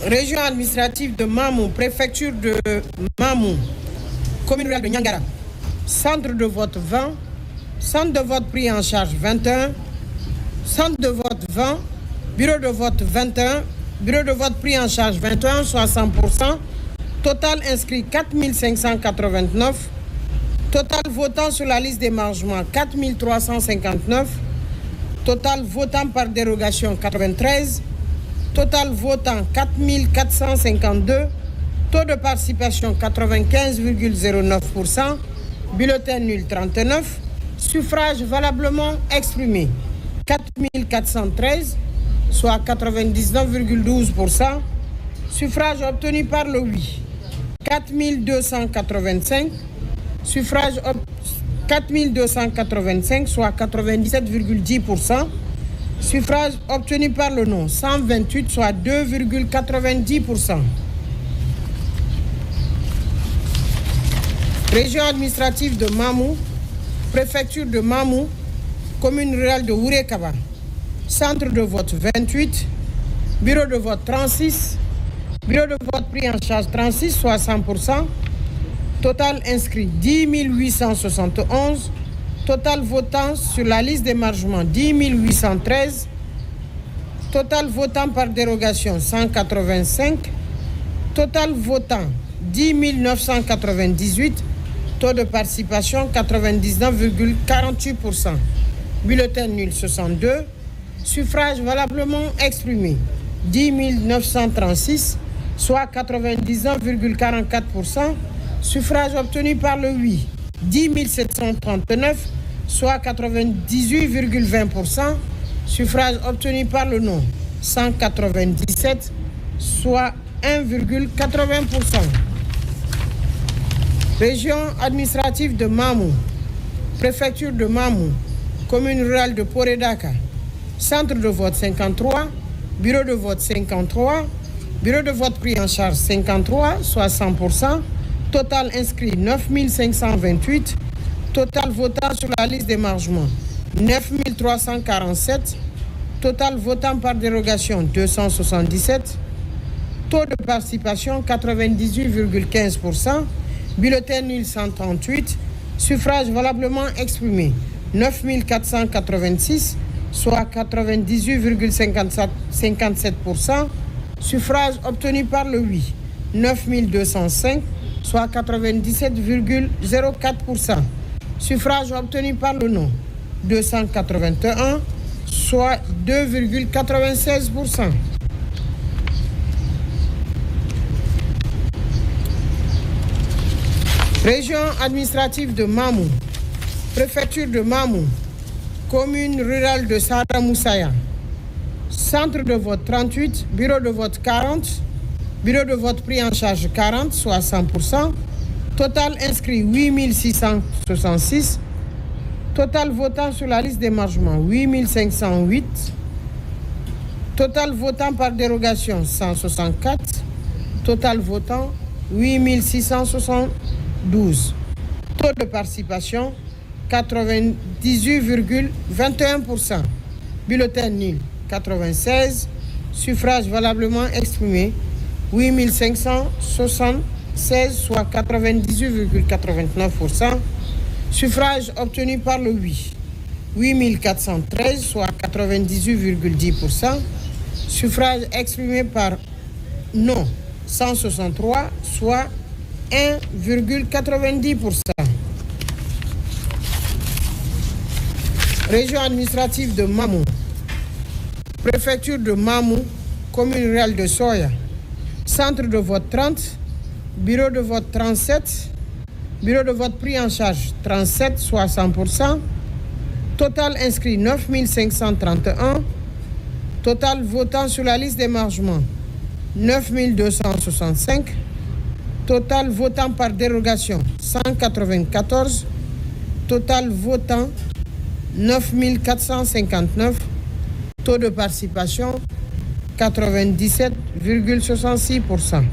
Région administrative de Mamou, préfecture de Mamou, commune rurale de Niangara. Centre de vote 20, centre de vote pris en charge 21, centre de vote 20, bureau de vote 21, bureau de vote pris en charge 21, soit 100%, total inscrit 4589, total votant sur la liste d'émargement 4359, total votant par dérogation 93, total votant 4452, taux de participation 95,09%, bulletin nul 39, suffrage valablement exprimé 4413, soit 99,12%, suffrage obtenu par le oui 4285, suffrage 4285, soit 97,10%, suffrage obtenu par le non 128, soit 2,90%. Région administrative de Mamou, préfecture de Mamou, commune rurale de Ourekaba. Centre de vote 28, bureau de vote 36, bureau de vote pris en charge 36, soit 100%, total inscrit 10 871, total votant sur la liste d'émargement 10 813, total votant par dérogation 185, total votant 10 998, taux de participation 99,48%, bulletin nul 62, suffrage valablement exprimé 10 936, soit 99,44%, suffrage obtenu par le oui 10 739, soit 98,20%, suffrage obtenu par le non 197, soit 1,80%. Région administrative de Mamou, préfecture de Mamou, commune rurale de Poredaka. Centre de vote 53, bureau de vote 53, bureau de vote pris en charge 53, soit 100%, total inscrit 9 528, total votant sur la liste d'émargement 9 347, total votant par dérogation 277, taux de participation 98,15%, bulletin nul 138, suffrage valablement exprimé 9 486, soit 98,57%, suffrage obtenu par le oui 9 205, soit 97,04%, suffrage obtenu par le non 281, soit 2,96%. Région administrative de Mamou, préfecture de Mamou, commune rurale de Saramoussaya. Centre de vote 38, bureau de vote 40, bureau de vote pris en charge 40, soit 100%, total inscrit 8 666, total votant sur la liste d'émargement 8 508, total votant par dérogation 164, total votant 8 672, taux de participation 98,21%, bulletin nul 96, suffrage valablement exprimé 8 576, soit 98,89%, suffrage obtenu par le oui 8 413, soit 98,10%, suffrage exprimé par non 163, soit 1,90%. Région administrative de Mamou, préfecture de Mamou, commune rurale de Soya. Centre de vote 30, bureau de vote 37, bureau de vote pris en charge 37, soit 100%, total inscrit 9 531, total votant sur la liste d'émargement 9 265, total votant par dérogation 194, total votant 9 459, taux de participation 97,66%,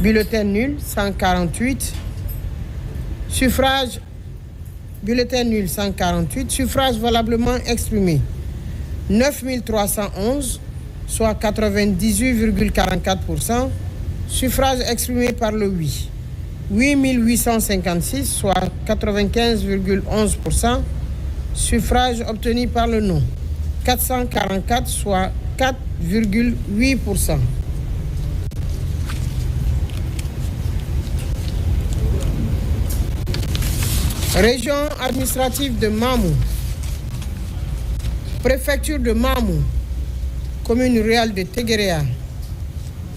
bulletin nul 148, suffrage, bulletin nul 148, suffrage valablement exprimé 9 311, soit 98,44%. Suffrages exprimés par le oui, 8856, soit 95,11%. Suffrages obtenus par le non, 444, soit 4,8%. Région administrative de Mamou, préfecture de Mamou, commune rurale de Teguéréa,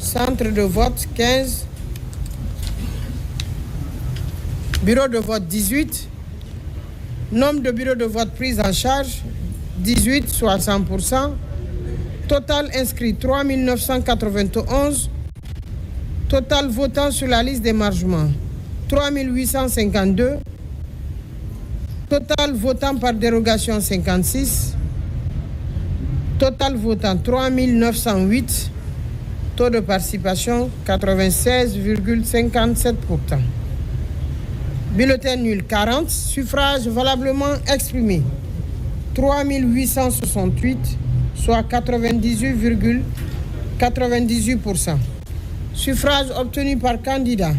centre de vote 15, bureau de vote 18, nombre de bureaux de vote pris en charge 18, soit 100%, total inscrit 3991, total votant sur la liste d'émargement 3852, total votant par dérogation 56, total votant 3908, taux de participation 96,57%. Bulletin nul 40, suffrages valablement exprimés 3868, soit 98,98%. Suffrages obtenus par candidat.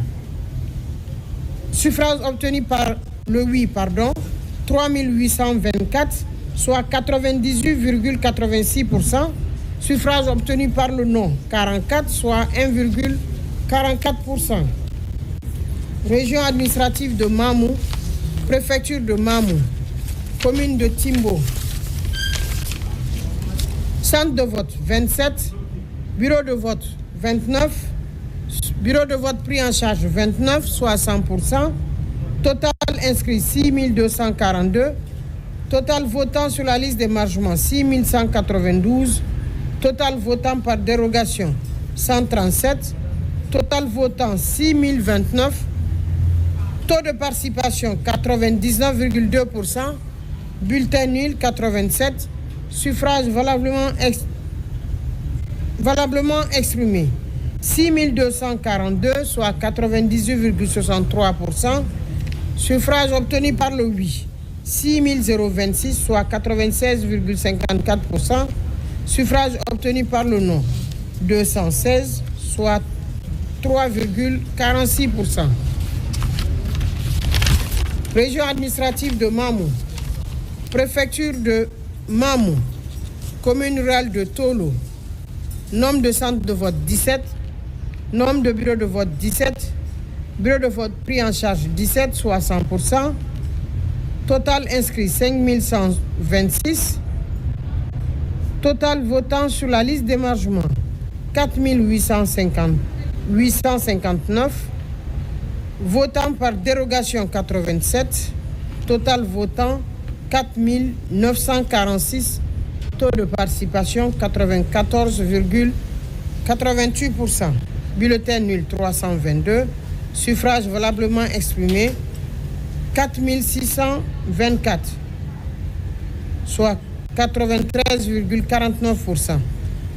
Suffrages obtenus par le oui, 3824, soit 98,86%. Suffrages obtenus par le non, 44, soit 1,44%. Région administrative de Mamou, préfecture de Mamou, commune de Timbo. Centre de vote 27, bureau de vote 29, bureau de vote pris en charge 29, soit 100%. Total inscrit 6242. Total votant sur la liste d'émargement 6192. Total votant par dérogation 137. Total votant 6029. Taux de participation 99,2%. Bulletin nul 87. Suffrage valablement exprimé 6242, soit 98,63%. Suffrage obtenu par le oui, 6026, soit 96,54%. Suffrage obtenu par le non, 216, soit 3,46%. Région administrative de Mamou, préfecture de Mamou, commune rurale de Tolo, nombre de centres de vote 17, nombre de bureaux de vote 17, bureau de vote pris en charge 17, soit 100%, total inscrit 5126, total votant sur la liste d'émargement 4859, votant par dérogation 87, total votant 4946, taux de participation 94,88%. Bulletin nul 322, suffrage valablement exprimé 4624, soit 93,49%.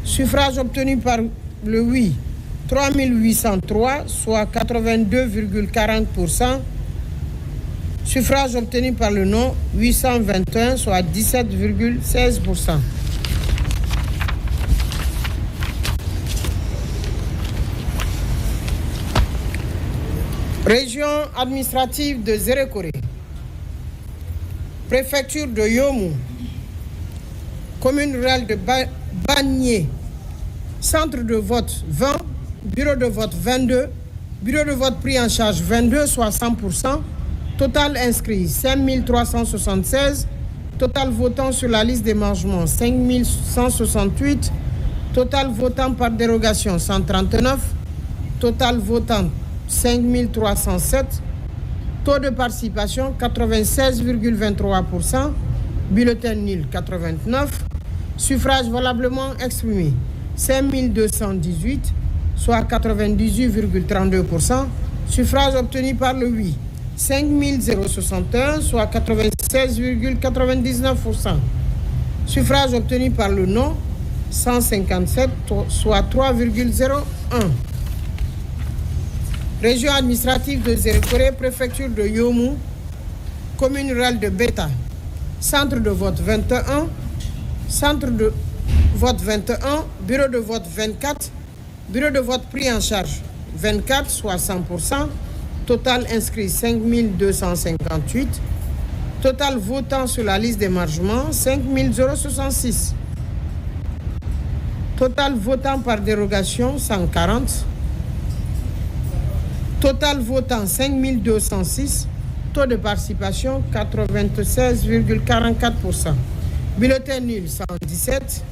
Suffrage obtenu par le oui 3803, soit 82,40%. Suffrage obtenu par le non 821, soit 17,16%. Région administrative de Zérékoré, préfecture de Yomou, commune rurale de Bagné, centre de vote 20, bureau de vote 22, bureau de vote pris en charge 22, soit 100%, total inscrit 5376, total votant sur la liste d'émargement 5168, total votant par dérogation 139, total votant 5307, taux de participation 96,23%, bulletin nul 89, suffrage valablement exprimé 5218, soit 98,32%, suffrage obtenu par le oui 5061, soit 96,99%, suffrage obtenu par le non 157, soit 3,01%. Région administrative de Zérékoré, préfecture de Yomou, commune rurale de Beta, centre de vote 21, centre de vote 21, bureau de vote 24, bureau de vote pris en charge 24, soit 100%, total inscrit 5258, total votant sur la liste d'émargement 5066, total votant par dérogation 140, total votant 5206, taux de participation 96,44%, bulletin nul 117,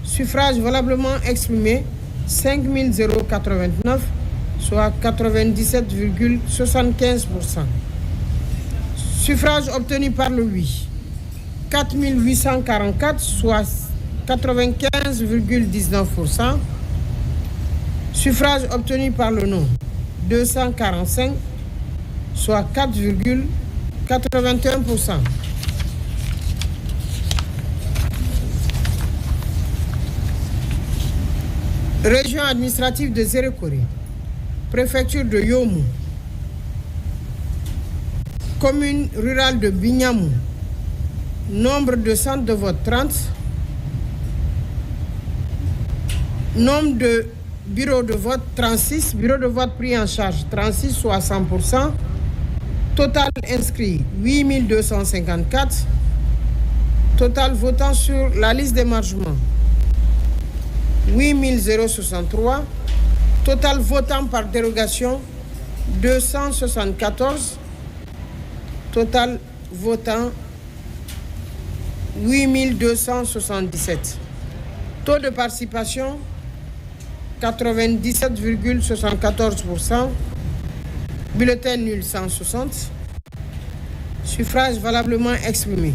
suffrage valablement exprimé 5089, soit 97,75%. Suffrage obtenu par le oui 4844, soit 95,19%. Suffrage obtenu par le non 245, soit 4,81%. Région administrative de Zérekore, préfecture de Yomu, commune rurale de Bignamou, nombre de centres de vote 30, nombre de bureaux de vote 36, bureaux de vote pris en charge 36, soit 100%, total inscrit 8254, total votant sur la liste d'émargement 8063, total votant par dérogation 274, total votant 8277. Taux de participation 97,74%, bulletin nul 160, suffrage valablement exprimé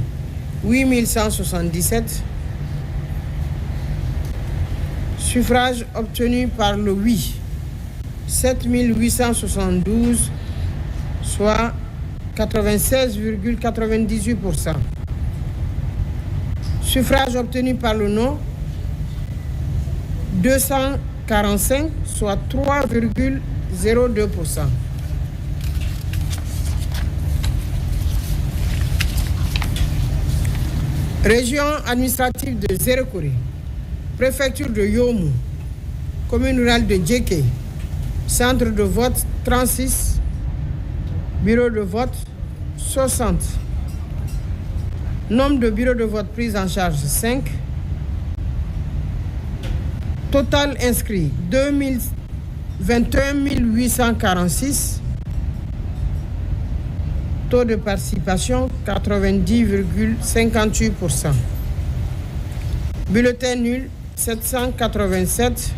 8177, suffrage obtenu par le oui 7872, soit 96,98%. Suffrage obtenu par le non 245, soit 3,02%. Région administrative de Zérekore, préfecture de Yomu, commune rurale de Djeke, centre de vote 36, bureau de vote 60, nombre de bureaux de vote pris en charge 5, total inscrit 21 846, taux de participation 90,58%, bulletin nul 787,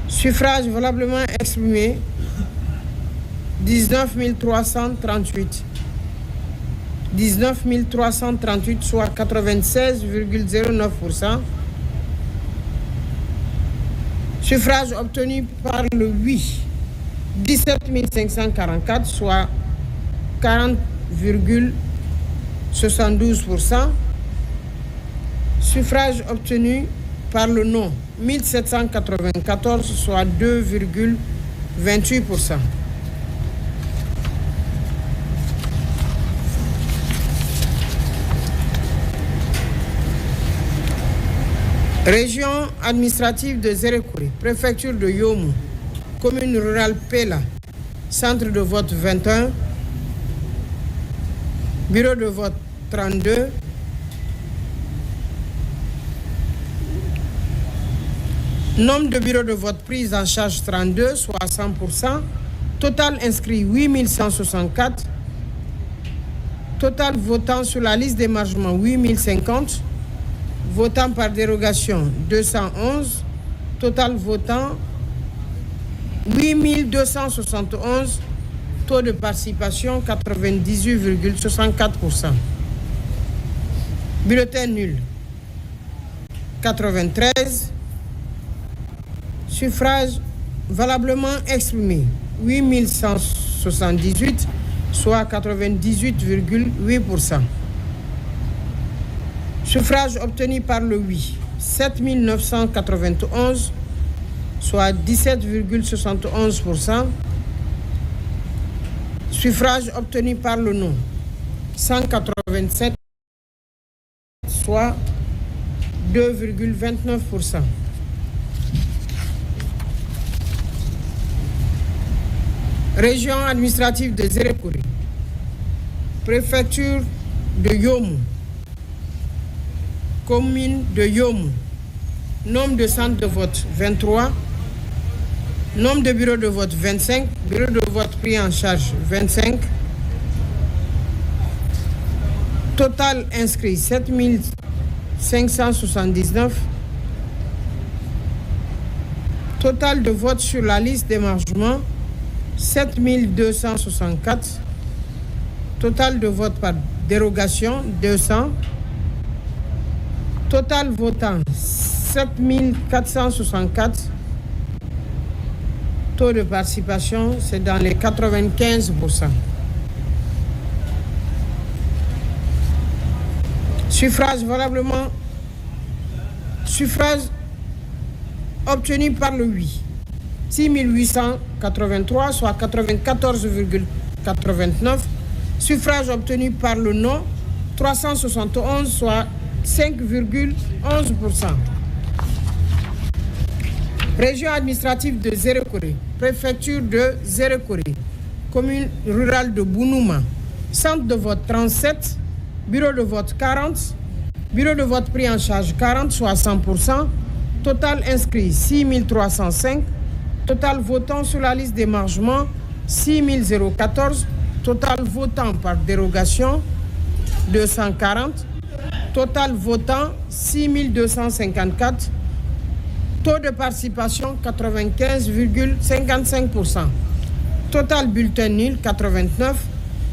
suffrage valablement exprimé 19 338, 19 338, soit 96,09%. Suffrage obtenu par le oui 17 544, soit 40,72%. Suffrage obtenu par le non 1794, soit 2,28%. Région administrative de Zérekore, préfecture de Yomu, commune rurale Pela, centre de vote 21, bureau de vote 32, nombre de bureaux de vote pris en charge 32, soit 100%, total inscrit 8164, total votant sur la liste d'émargement 8050, votant par dérogation 211, total votant 8271, taux de participation 98,64%. Bulletin nul 93, suffrage valablement exprimé 8178, soit 98,8%. Suffrage obtenu par le oui 7991, soit 17,71%. Suffrage obtenu par le non 187, soit 2,29%. Région administrative de Zérekore, préfecture de Yomou, commune de Yomou, nombre de centres de vote 23, nombre de bureaux de vote 25, bureaux de vote pris en charge 25, total inscrit 7579, total de vote sur la liste d'émargement 7264, total de vote par dérogation 200, total votant 7464, taux de participation c'est dans les 95%. Suffrage obtenu par le oui, 6883, soit 94,89. Suffrage obtenu par le non, 371, soit 5,11%. Région administrative de Zérekore, préfecture de Zérekore, commune rurale de Bounouma, centre de vote 37, bureau de vote 40, bureau de vote pris en charge 40, soit 100%, total inscrit 6305, total votant sur la liste d'émargement 6014, total votant par dérogation 240, total votant 6254, taux de participation 95,55%, total bulletin nul 89,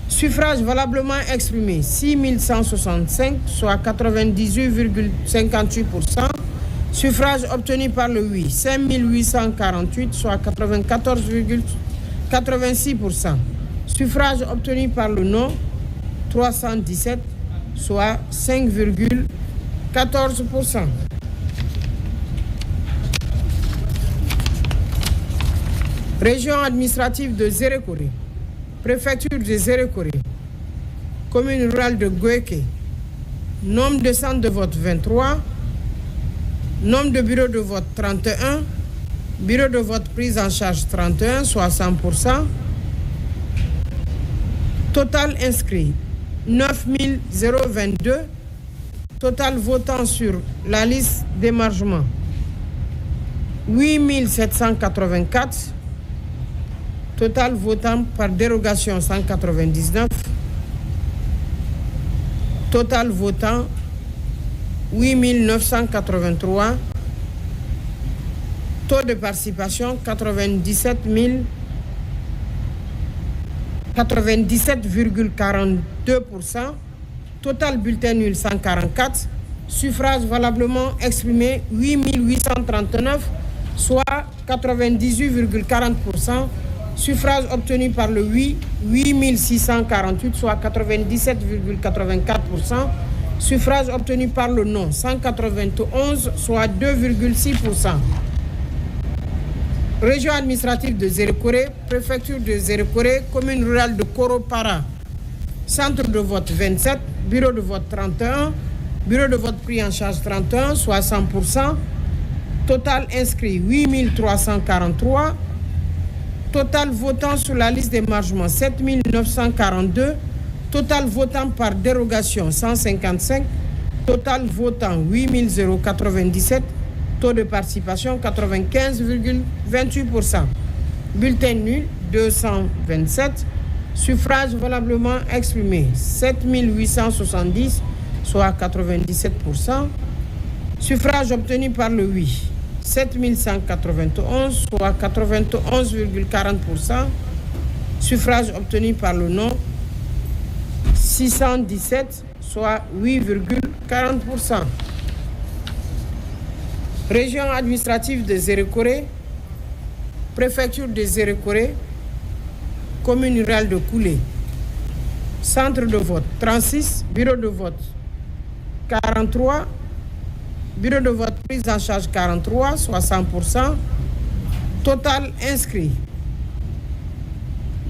suffrage valablement exprimé 6165, soit 98,58%, suffrage obtenu par le oui 5848, soit 94,86%, suffrage obtenu par le non 317, soit 5,14%. Région administrative de Zérekore, préfecture de Zérekore, commune rurale de Goeke, nombre de centres de vote 23, nombre de bureaux de vote 31, bureau de vote prise en charge 31, soit 100%, total inscrit 9022, total votant sur la liste d'émargement 8784, total votant par dérogation 199, total votant 8983, taux de participation 97,42%, total bulletin nul 144, suffrage valablement exprimé 8839, soit 98,40%, suffrage obtenu par le oui 8648, soit 97,84%, suffrage obtenu par le non 191, soit 2,6%. Région administrative de Zérekore, préfecture de Zérekore, commune rurale de Koropara, centre de vote 27, bureau de vote 31, bureau de vote pris en charge 31, soit 100%, total inscrit 8343, total votant sur la liste d'émargement 7942, total votant par dérogation 155, total votant 8097, taux de participation 95,28%, bulletin nul 227, suffrage valablement exprimé 7870, soit 97%, suffrage obtenu par le oui 7191, soit 91,40%, suffrage obtenu par le non 617, soit 8,40%. Région administrative de Zérekore, préfecture de Zérekore, commune rurale de Koulé, centre de vote 36, bureau de vote 43, bureau de vote prise en charge 43, soit 100%, total inscrit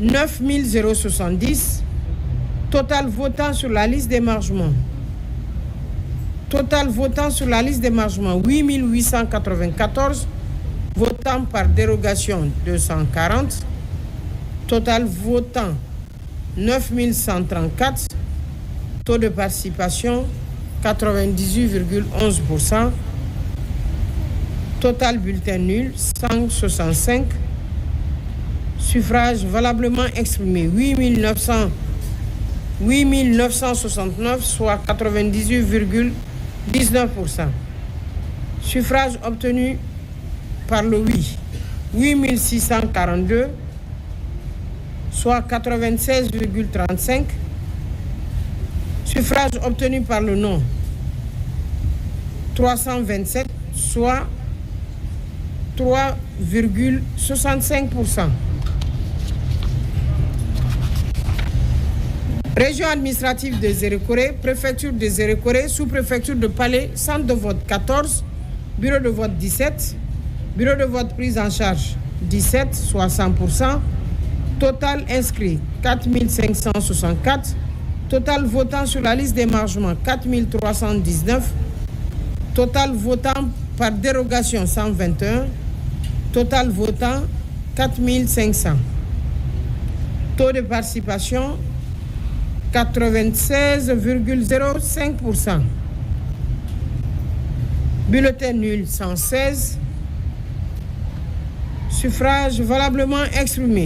9070, total votant sur la liste d'émargement Total votant sur la liste d'émargement 8894. Votant par dérogation 240. Total votant 9134. Taux de participation 98,11%. Total bulletin nul 165. Suffrage valablement exprimé 8969, soit 98,19%. Suffrage obtenu par le oui 8642, soit 96,35. Suffrage obtenu par le non 327, soit 3,65%. Région administrative de Zérékoré, préfecture de Zérékoré, sous-préfecture de Palais, centre de vote 14, bureau de vote 17, bureau de vote prise en charge 17, soit 100%, total inscrit 4564, total votant sur la liste d'émargement 4319, total votant par dérogation 121, total votant 4500. Taux de participation 96,05%. Bulletin nul 116. Suffrage valablement exprimé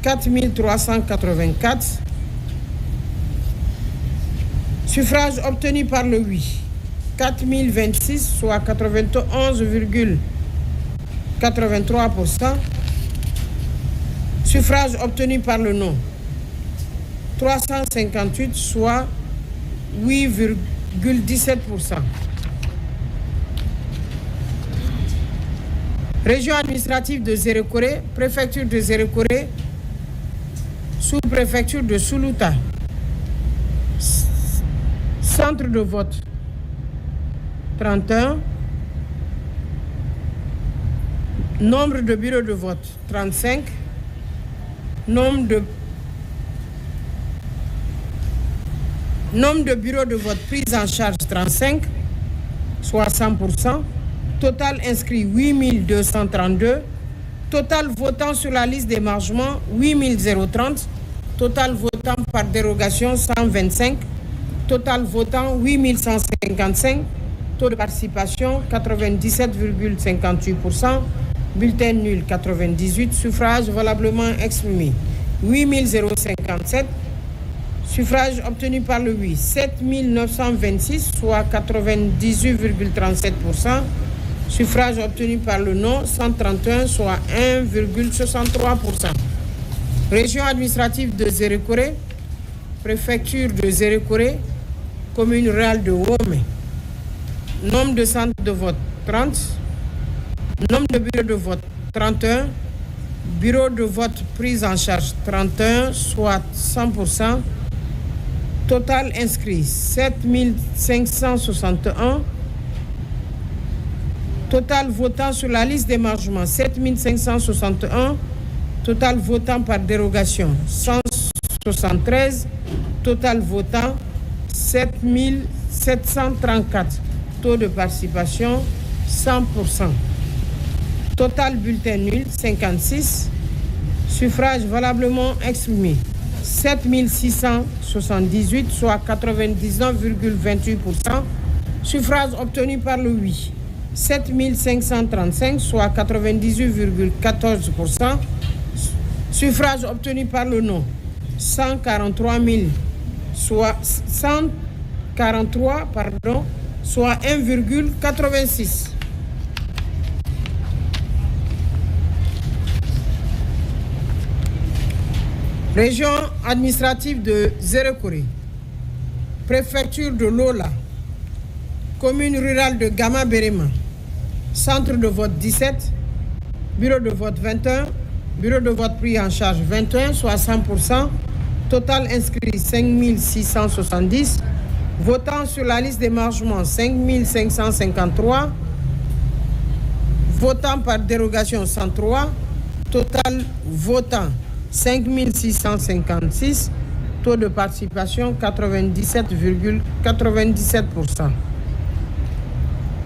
4384. Suffrage obtenu par le oui 4026, soit 91,83%. Suffrage obtenu par le non 358, soit 8,17%. Région administrative de Zérékoré, préfecture de Zérékoré, sous-préfecture de Souluta. Centre de vote 31. Nombre de bureaux de vote 35. Nombre de bureaux de vote pris en charge 35, soit 100%. Total inscrit 8232. Total votant sur la liste d'émargement 8030. Total votant par dérogation 125. Total votant 8155. Taux de participation 97,58%. Bulletin nul 98. Suffrage valablement exprimé 8057. Suffrage obtenu par le oui 7926, soit 98,37%. Suffrage obtenu par le non 131, soit 1,63%. Région administrative de Zérékoré, préfecture de Zérékoré, commune rurale de Womé. Nombre de centres de vote 30. Nombre de bureaux de vote 31. Bureau de vote prise en charge 31, soit 100%. Total inscrit 7561. Total votant sur la liste d'émargement 7561. Total votant par dérogation 173. Total votant 7734. Taux de participation 100%. Total bulletin nul 56. Suffrage valablement exprimé 7678, soit 99,28%. Suffrage obtenu par le oui 7535, soit 98,14%. Suffrage obtenu par le non 143 000, soit 143, soit 1,86. Région administrative de Zérékoré, préfecture de Lola, commune rurale de Gama-Berema, centre de vote 17, bureau de vote 21, bureau de vote pris en charge 21, soit 100%, total inscrit 5670, votant sur la liste d'émargement 5553, votant par dérogation 103, total votant 5656, Taux de participation 97,97%.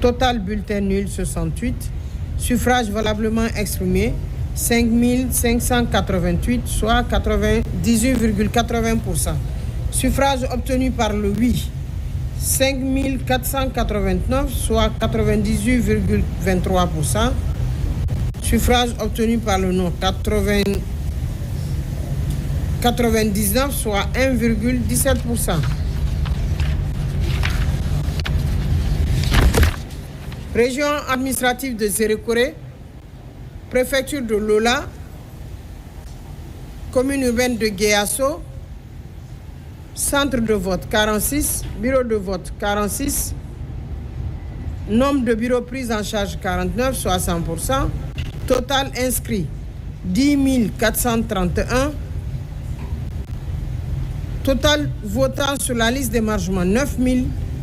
Total bulletin nul 68. Suffrage valablement exprimé 5588, soit 98,80%. Suffrage obtenu par le oui 5489, soit 98,23%. Suffrage obtenu par le non 99, soit 1,17%. Région administrative de Zérékoré, préfecture de Lola, commune urbaine de Guéasso, centre de vote 46, bureau de vote 46, nombre de bureaux pris en charge 49, soit 100%, total inscrit 10 431, total votant sur la liste d'émargement 9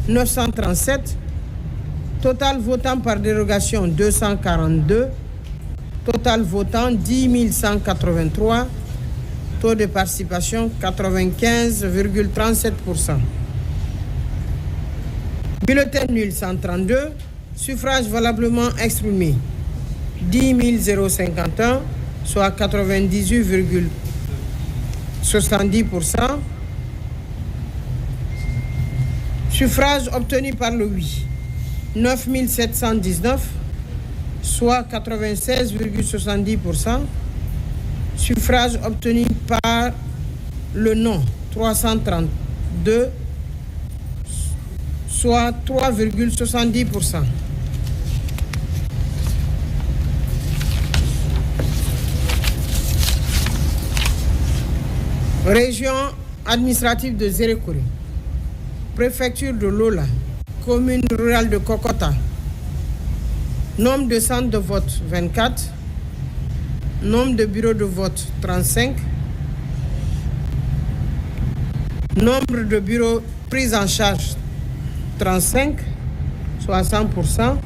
937, total votant par dérogation 242, total votant 10 183, taux de participation 95,37%. Bulletin nul 132, suffrage valablement exprimé 10 051, soit 98,70%. Suffrage obtenu par le oui 9 719, soit 96,70%. Suffrage obtenu par le non 332, soit 3,70%. Région administrative de Zérékoré, préfecture de Lola, commune rurale de Kokota, nombre de centres de vote 24, nombre de bureaux de vote 35, nombre de bureaux pris en charge 35, soit 100%,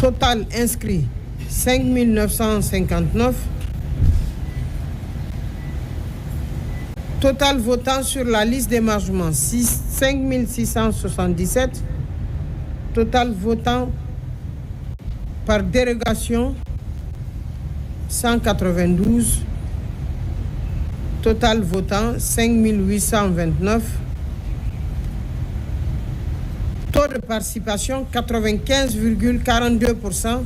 total inscrit 5 959, total votant sur la liste d'émargement 5 677, total votant par dérogation 192, total votant 5 829, taux de participation 95,42%,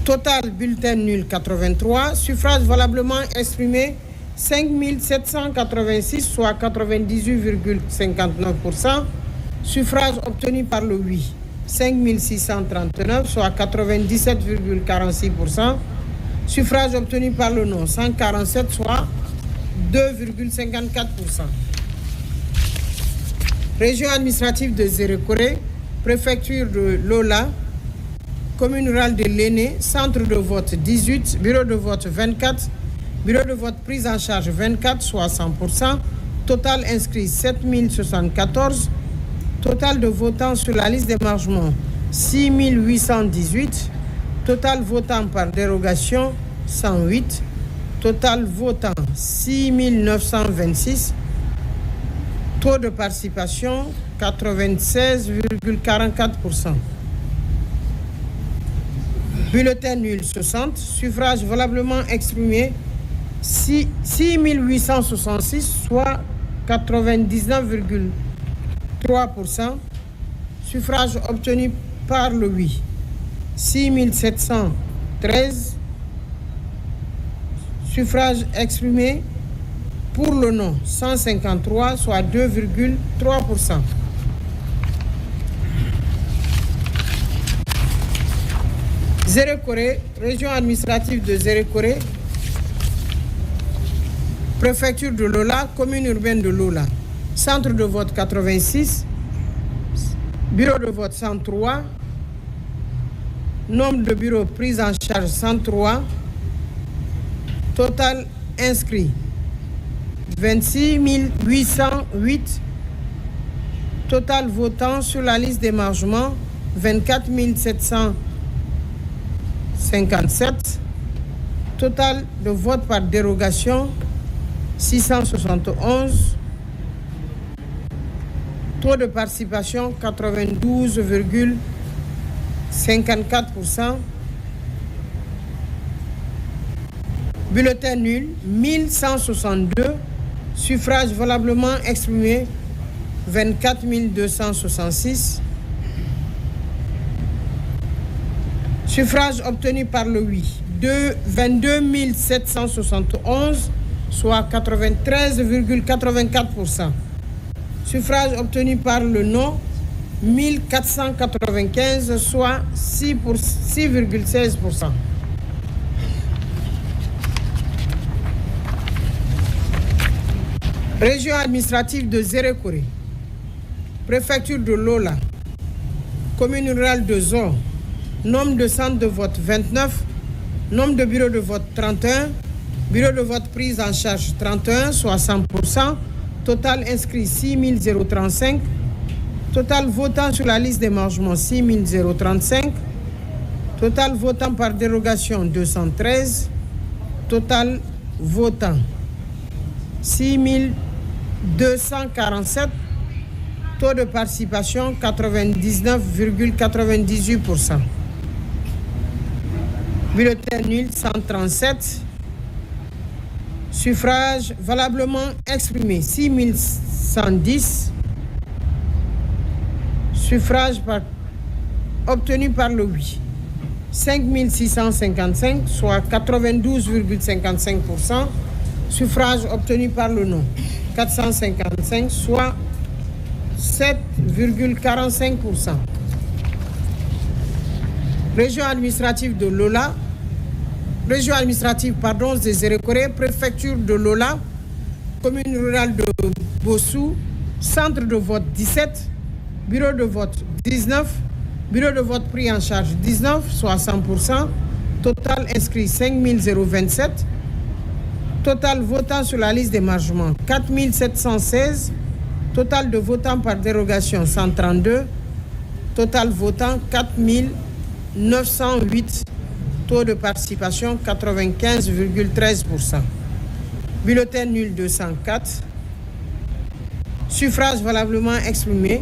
total bulletin nul 83, suffrage valablement exprimé 5 786, soit 98,59%, suffrage obtenu par le oui 5 639, soit 97,46%, suffrage obtenu par le non 147, soit 2,54%. Région administrative de Zérékoré, préfecture de Lola, commune rurale de Léné, centre de vote 18, bureau de vote 24, bureau de vote prise en charge 24, soit 100%, total inscrit 7 074, total de votants sur la liste d'émargement 6 818, total votant par dérogation 108, total votant 6 926, taux de participation 96,44%. Bulletin nul 60, suffrage valablement exprimé 6 866, soit 99,3%. Suffrage obtenu par le oui 6 713. Suffrage exprimé pour le non 153, soit 2,3%. Zérékoré, région administrative de Zérékoré, préfecture de Lola, commune urbaine de Lola, centre de vote 86, bureau de vote 103, nombre de bureaux pris en charge 103, total inscrit 26 808, total votant sur la liste d'émargement 24 757, Total de vote par dérogation, 671. Taux de participation, 92,54%. Bulletin nul, 1162. Suffrages valablement exprimés, 24 266. Suffrages obtenus par le oui, 22 771, soit 93,84%. Suffrages obtenus par le non, 1495, soit 6,16%. Région administrative de Zérékoré, préfecture de Lola, commune rurale de Zor, nombre de centres de vote 29, nombre de bureaux de vote 31, bureaux de vote prise en charge 31, soit 100%, total inscrit 6 035, total votant sur la liste d'émargement 6 035, total votant par dérogation 213, total votant 6 247, taux de participation 99,98%. Bulletin nul 137. Suffrage valablement exprimé 6110. Suffrage obtenu par le oui 5655, soit 92,55%. Suffrage obtenu par le non 455, soit 7,45%. Région administrative de Lola, région administrative de Zérékoré, préfecture de Lola, commune rurale de Bossou, centre de vote 17, bureau de vote 19, bureau de vote pris en charge 19, soit 100%, total inscrit 5 027, total votant sur la liste d'émargement 4 716, total de votants par dérogation 132, total votant 4 908, taux de participation 95,13%. Bulletin nul 204. Suffrage valablement exprimé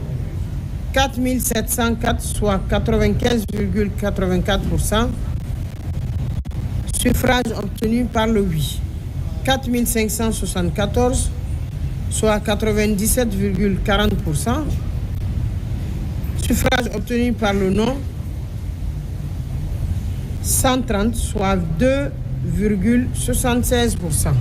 4 704, soit 95,84%. Suffrage obtenu par le oui 4 574, soit 97,40%. Suffrage obtenu par le non 130, soit 2,76%.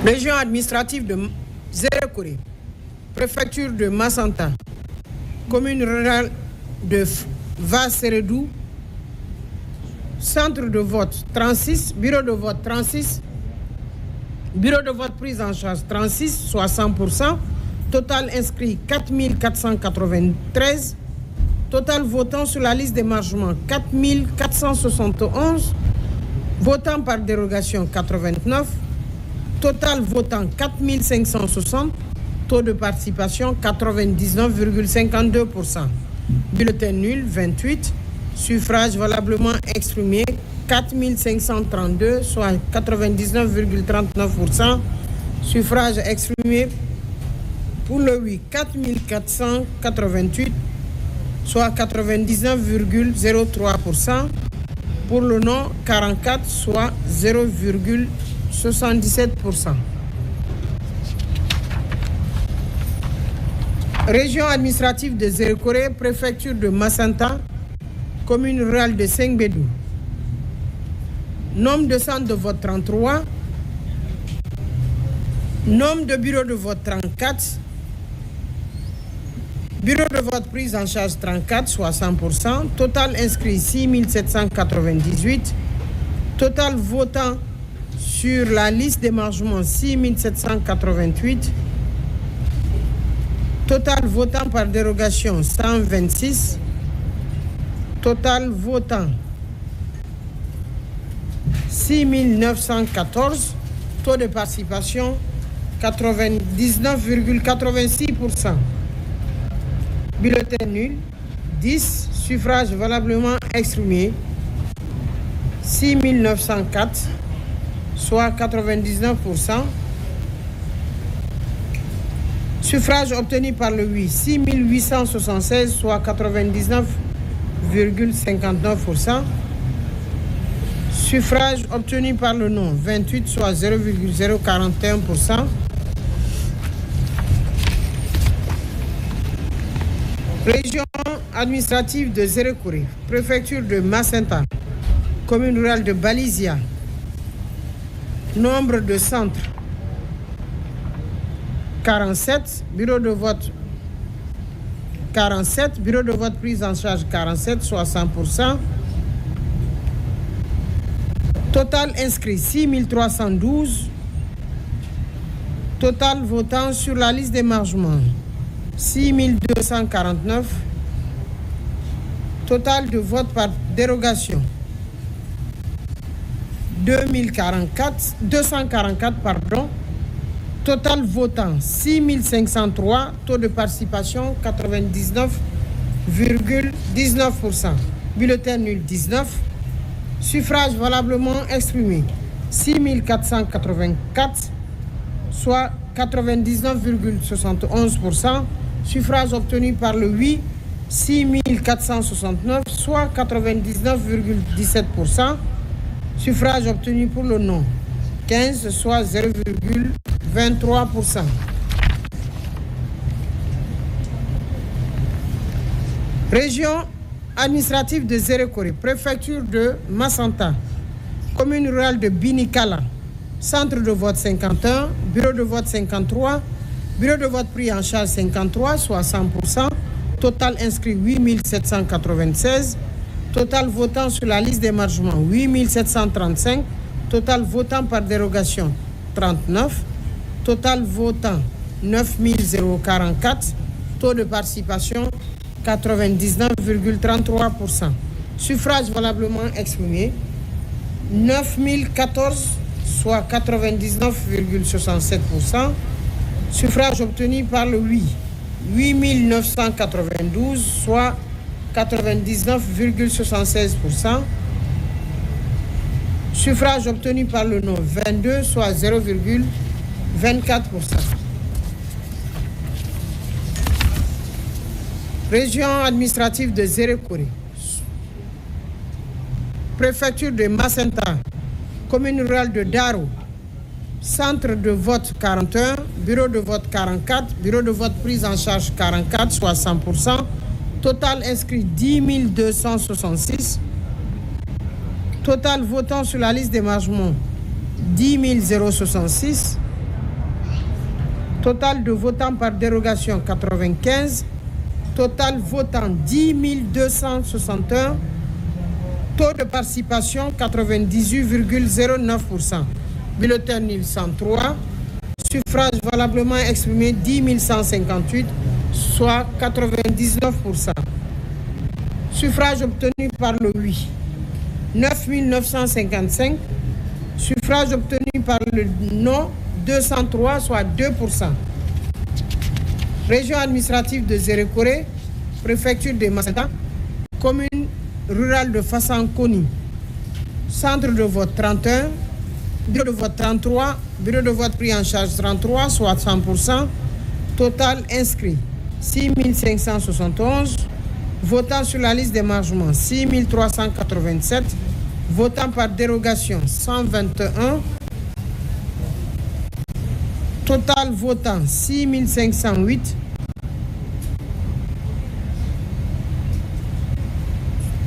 Région administrative de Zérékoré, préfecture de Massanta, commune rurale de Vasseredou, centre de vote 36, bureau de vote 36, bureau de vote prise en charge 36, soit 100%, total inscrit 4 493, total votant sur la liste d'émargement 4 471, votant par dérogation 89, total votant 4 560, taux de participation 99,52%. Bulletin nul 28, suffrage valablement exprimé 4 532, soit 99,39%. Suffrage exprimé pour le oui 4 488, soit 99,03%. Pour le non 44, soit 0,77%. Région administrative de Zérékoré, préfecture de Massanta, commune rurale de Sengbedou. Nombre de centres de vote 33. Nombre de bureaux de vote 34. Bureau de vote prise en charge 34, soit 100%. Total inscrit 6 798. Total votant sur la liste d'émargement 6 788. Total votant par dérogation 126. Total votant 6 914. Taux de participation 99,86%. Bulletin nul, 10. Suffrages valablement exprimés, 6 904, soit 99%. Suffrages obtenus par le oui, 6 876, soit 99,59%. Suffrages obtenus par le non, 28, soit 0,041%. Région administrative de Zérékoré, préfecture de Macenta, commune rurale de Balizia. Nombre de centres 47, bureau de vote 47, bureau de vote prise en charge 47, soit 100%. Total inscrit 6 312. Total votant sur la liste d'émargement 6 249. Total de vote par dérogation 244, pardon. Total votant 6 503. Taux de participation 99,19%. Bulletin nul 19. Suffrage valablement exprimé 6 484, soit 99,71%. Suffrage obtenu par le oui 6 469, soit 99,17%. Suffrage obtenu pour le non 15, soit 0,23%. Région administrative de Zérékoré, préfecture de Macenta, commune rurale de Binikala, centre de vote 51, bureau de vote 53, bureau de vote pris en charge 53, soit 100%, total inscrit 8 796, total votant sur la liste d'émargement 8 735, total votant par dérogation 39, total votant 9 044, taux de participation 99,33%. Suffrage valablement exprimé 9 014, soit 99,67%. Suffrage obtenu par le oui 8 992, soit 99,76%. Suffrage obtenu par le non 22, soit 0,24%. Région administrative de Zérékoré, préfecture de Macenta, commune rurale de Daro, centre de vote 41, bureau de vote 44, bureau de vote prise en charge 44, soit 100%, total inscrit 10 266, total votant sur la liste d'émargement 10 066, total de votants par dérogation 95, total votant 10 261, taux de participation 98,09%. Bulletin nul 103, suffrage valablement exprimé 10 158, soit 99%. Suffrage obtenu par le oui 9 955, suffrage obtenu par le non 203, soit 2%. Région administrative de Zérékoré, préfecture de Macenta, commune rurale de Fassankoni, centre de vote 31, bureau de vote 33, bureau de vote pris en charge 33, soit 100%, total inscrit 6 571, votant sur la liste d'émargement 6 387, votant par dérogation 121, total votant 6 508,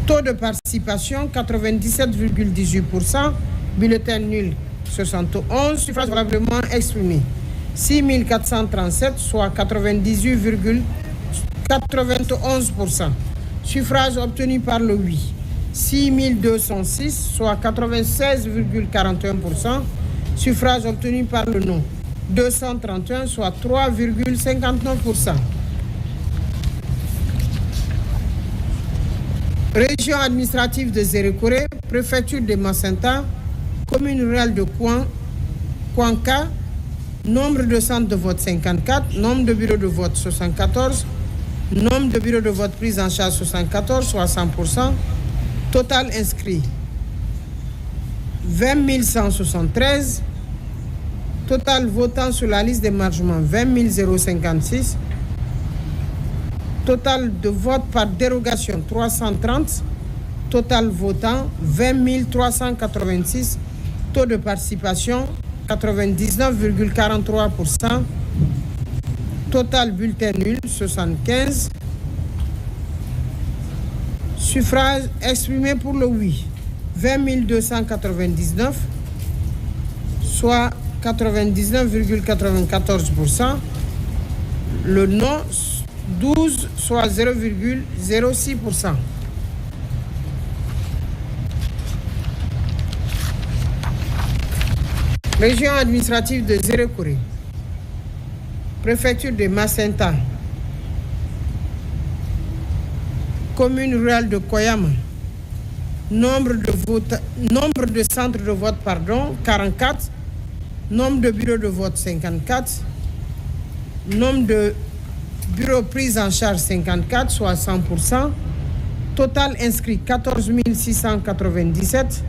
taux de participation 97,18%, bulletin nul 71, suffrage valablement exprimé 6 437, soit 98,91%. Suffrage obtenu par le oui 6 206, soit 96,41%. Suffrage obtenu par le non 231, soit 3,59%. Région administrative de Zérékoré, préfecture de Macenta, commune rurale de Kouanka, Nombre de centres de vote 54, nombre de bureaux de vote 74, nombre de bureaux de vote pris en charge 74, soit 100%. Total inscrit 20 173. Total votant sur la liste d'émargement 20 056. Total de vote par dérogation 330. Total votant 20 386. Taux de participation 99,43%. Total bulletin nul 75. Suffrage exprimé pour le oui 20 299, soit 99,94%. Le non 12, soit 0,06%. Région administrative de Zérékoré. Préfecture de Macenta. Commune rurale de Koyama. Nombre de centres de vote, 44. Nombre de bureaux de vote, 54. Nombre de bureaux pris en charge, 54, soit 100%. Total inscrit, 14 697.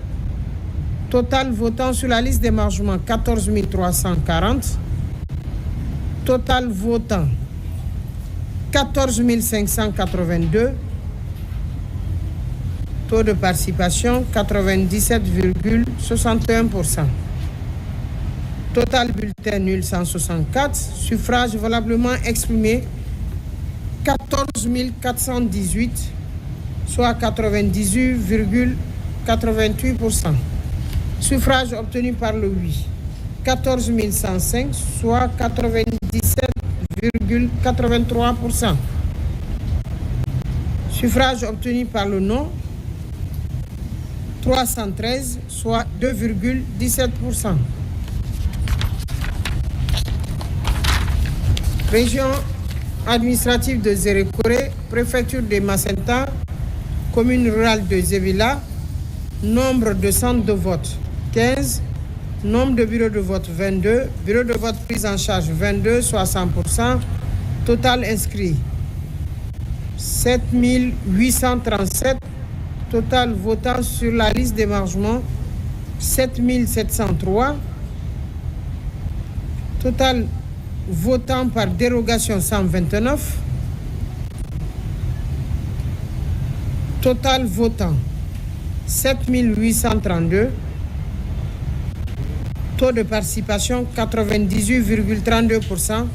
Total votant sur la liste d'émargement, 14 340. Total votant, 14 582. Taux de participation, 97,61%. Total bulletin nul, 164. Suffrage valablement exprimé, 14 418, soit 98,88%. Suffrage obtenu par le oui, 14 105, soit 97,83%. Suffrage obtenu par le non, 313, soit 2,17%. Région administrative de Zérékoré, préfecture de Macenta, commune rurale de Zévila. Nombre de centres de vote 15, nombre de bureaux de vote 22, bureaux de vote pris en charge 22, soit 100%. Total inscrit 7 837. Total votant sur la liste d'émargement 7 703. Total votant par dérogation 129. Total votant 7 832. Taux de participation 98,32%.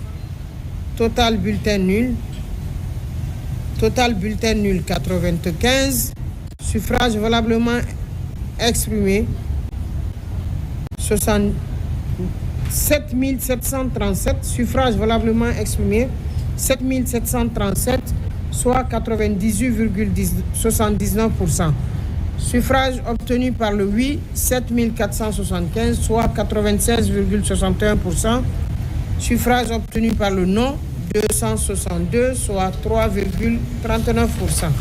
Total bulletin nul. Total bulletin nul 95. Suffrage valablement exprimé 7 737. Suffrage valablement exprimé 7 737, soit 98,79%. Suffrage obtenu par le oui, 7 475, soit 96,61%. Suffrage obtenu par le non, 262, soit 3,39%.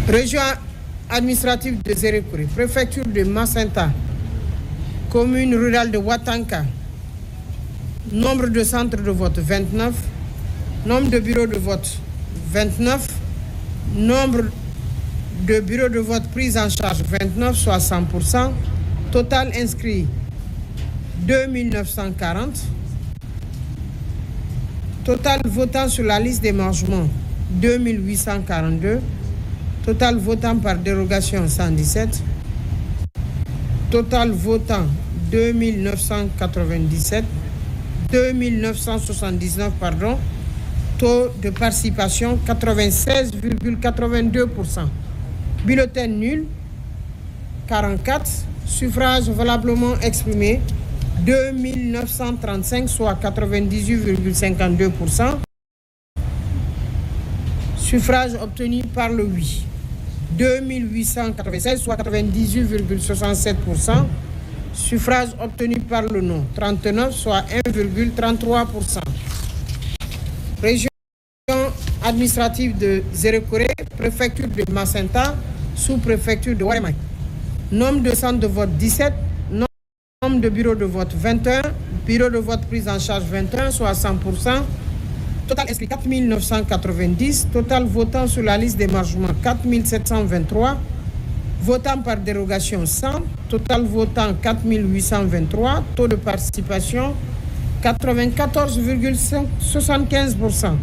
Région administrative de Zérékoré, préfecture de Macenta, commune rurale de Watanka. Nombre de centres de vote 29, nombre de bureaux de vote 29, nombre de bureaux de vote pris en charge 29, soit 100%. Total inscrit 2 940. Total votant sur la liste d'émargement 2 842. Total votant par dérogation 117. Total votant 2 997. 2 979, pardon. Taux de participation 96,82%. Bulletin nul 44. Suffrage valablement exprimé 2 935, soit 98,52%. Suffrage obtenu par le oui, 2 896, soit 98,67%. Suffrage obtenu par le non, 39, soit 1,33%. Région administrative de Zérékoré, préfecture de Macenta, sous-préfecture de Waremai. Nombre de centres de vote 17. Nombre de bureaux de vote 21. Bureau de vote prise en charge 21, soit 100%. Total inscrit 4 990. Total votant sur la liste d'émargement 4 723. Votant par dérogation 100. Total votant 4 823. Taux de participation 94,75%.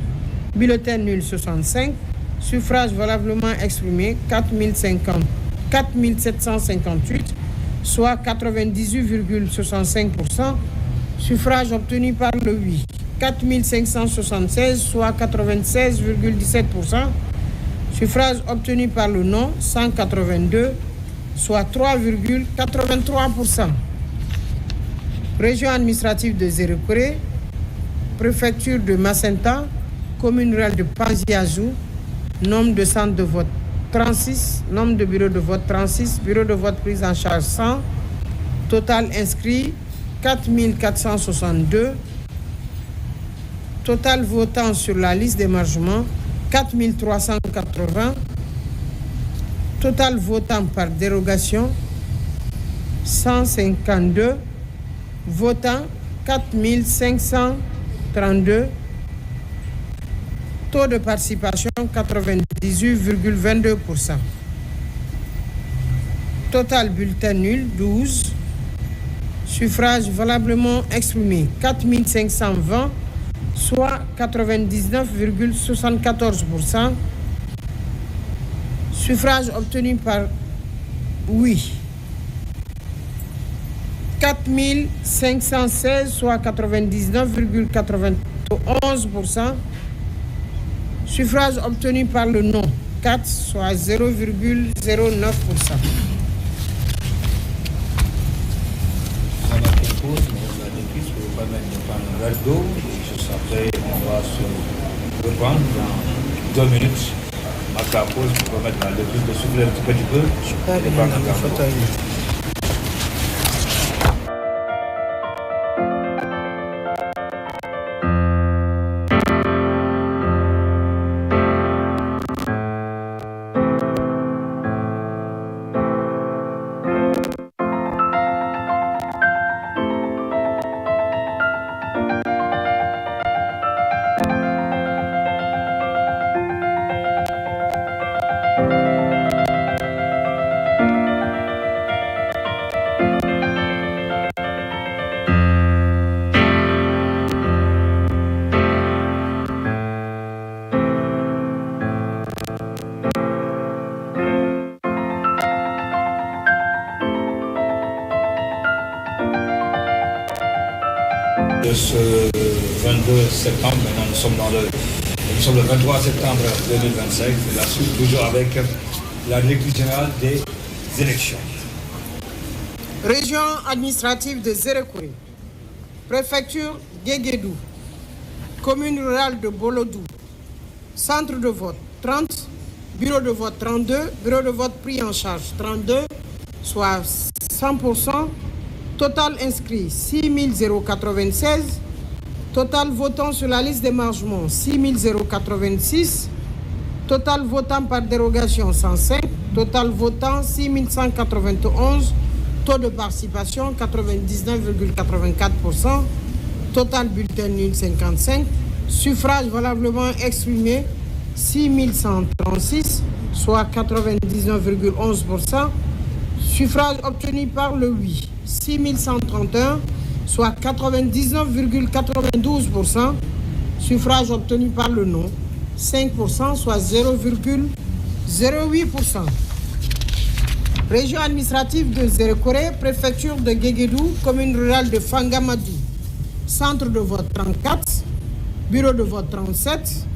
Bulletin nul 65. Suffrage valablement exprimé 4 758, soit 98,65%. Suffrage obtenu par le oui 4 576, soit 96,17%. Suffrage obtenu par le non 182, soit 3,83%. Région administrative de Zérekoré, préfecture de Macenta, commune rurale de Panziazou, nombre de centres de vote 36, nombre de bureaux de vote 36, bureaux de vote prise en charge 100, total inscrit 4 462, total votant sur la liste d'émargement 4 380, total votant par dérogation 152, votant 4 532, taux de participation 98,22%. Total bulletin nul 12. Suffrage valablement exprimé 4 520, soit 99,74%. Suffrage obtenu par oui 4 516, soit 99,91%. Suffrage obtenu par le non 4, soit 0,09%. Juste après, on va se reprendre dans 2 minutes. Marque la pause pour permettre à l'église de souffler un petit peu du peu. Je peux aller dans le fauteuil. De ce 22 septembre, maintenant nous sommes le 23 septembre 2025, et la suite toujours avec la directrice générale des élections. Région administrative de Zérekoré, préfecture Guéguédou, commune rurale de Bolodou, centre de vote 30, bureau de vote 32, bureau de vote pris en charge 32, soit 100%. Total inscrit 6 096. Total votant sur la liste d'émargement 6 086. Total votant par dérogation 105. Total votant 6 191. Taux de participation 99,84%. Total bulletin nul 55. Suffrage valablement exprimé 6 136, soit 99,11%. Suffrage obtenu par le oui 6 131, soit 99,92%. Suffrage obtenu par le non 5%, soit 0,08%. Région administrative de Zérekoré, préfecture de Guéguédou, commune rurale de Fangamadou, centre de vote 34, bureau de vote 37,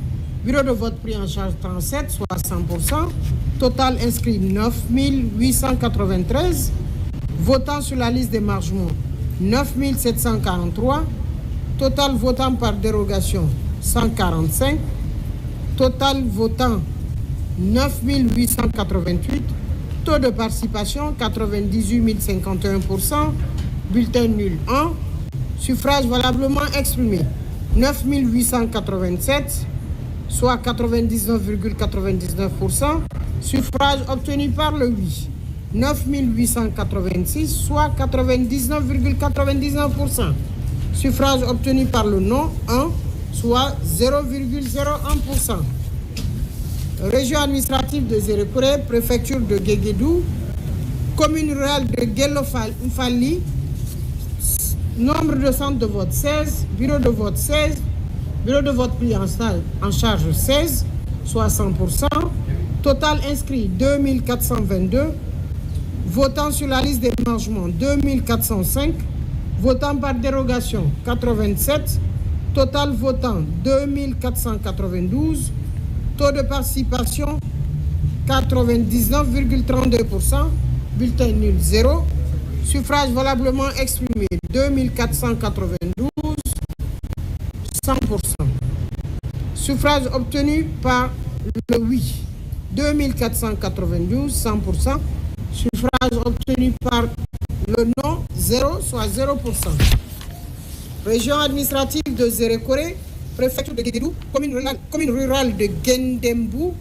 bureau de vote pris en charge 37, soit 100%. Total inscrit 9 893. Votant sur la liste d'émargement 9 743. Total votant par dérogation 145. Total votant 9 888. Taux de participation 98 051%. Bulletin nul 1. Suffrage valablement exprimé 9 887, soit 99,99%. Suffrage obtenu par le oui 9 886, soit 99,99%. Suffrage obtenu par le non, 1, soit 0,01%. Région administrative de Zérékoré, préfecture de Guéguédou, commune rurale de Guelofali, nombre de centres de vote 16, bureau de vote 16, bureau de vote pris en charge 16, soit 100%. Total inscrit 2422, votant sur la liste d'émargement 2405, votant par dérogation 87, total votant 2492, taux de participation 99,32%, bulletin nul 0, suffrage valablement exprimé 2492, 100%. Suffrage obtenu par le oui 2492, 100%. Suffrage obtenu par le non, 0, soit 0%. Région administrative de Zérékoré, préfecture de Guéguédou, commune rurale de Gendembou,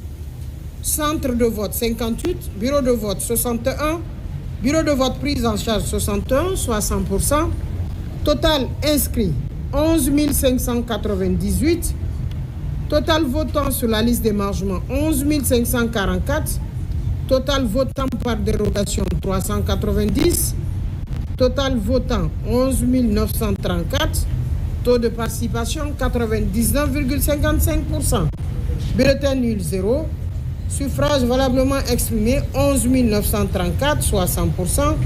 centre de vote 58, bureau de vote 61, bureau de vote prise en charge 61, soit 100%. Total inscrit 11 598. Total votant sur la liste d'émargement 11 544. Total votant par dérogation 390. Total votant 11 934. Taux de participation 99,55%. Bulletin nul 0. Suffrage valablement exprimé 11 934, soit 100%.